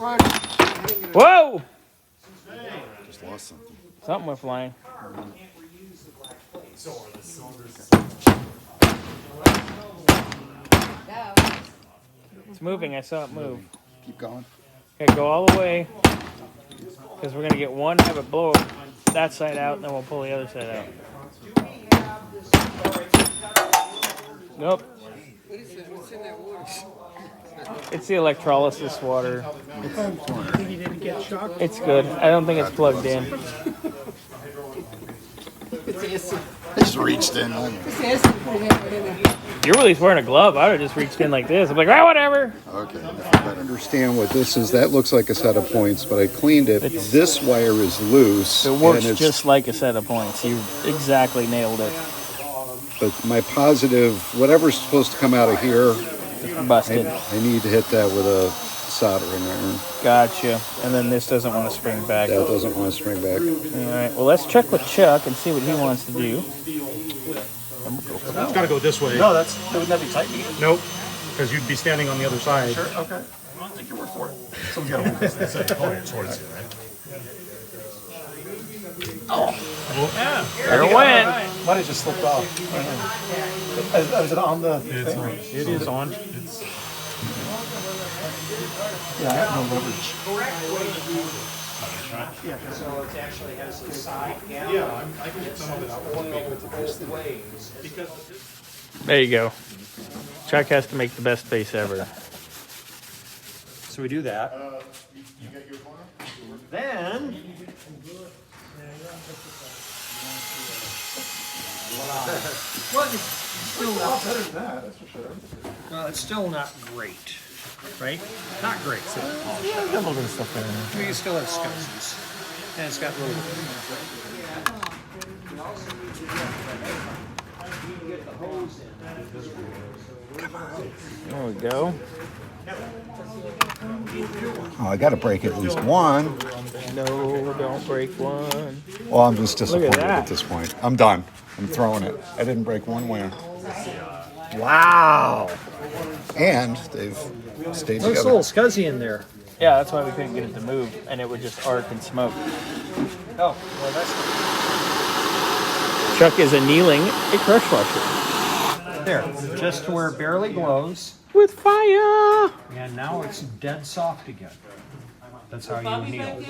Whoa! Just lost something. Something went flying. It's moving. I saw it move. Keep going. Okay, go all the way. Because we're going to get one, have it blow that side out, and then we'll pull the other side out. Nope. It's the electrolysis water. It's good. I don't think it's plugged in. I just reached in. You're really wearing a glove. I would have just reached in like this. I'm like, ah, whatever. Okay. If I understand what this is, that looks like a set of points, but I cleaned it. This wire is loose. It works just like a set of points. You exactly nailed it. But my positive, whatever's supposed to come out of here, Busted. I need to hit that with a soldering iron. Gotcha. And then this doesn't want to spring back. That doesn't want to spring back. All right. Well, let's check with Chuck and see what he wants to do. It's got to go this way. No, wouldn't that be tight? Nope, because you'd be standing on the other side. Sure, okay. I'll take your word for it. Someone's got to hold this thing towards you, right? Yeah. There it went. Might have just slipped off. Is it on the thing? It is on. Yeah, I have no leverage. So it actually has a side gap. Yeah, I can get some of it out. Both ways. There you go. Chuck has to make the best face ever. So we do that. Then Well, it's still not better than that, that's for sure. Well, it's still not great, right? Not great. So Yeah, got a little bit of stuff there. you still have scuzzes, and it's got little. There we go. Oh, I got to break at least one. No, don't break one. Well, I'm just disappointed that. at this point. I'm done. I'm throwing it. I didn't break one wire. Wow. And they've stayed Looks a together. little scuzzy in there. Yeah, that's why we couldn't get it to move, and it would just arc and smoke. Oh, well, that's Chuck is annealing a crush washer. there. Just to where it barely glows, With fire! and now it's dead soft again. That's how you anneal.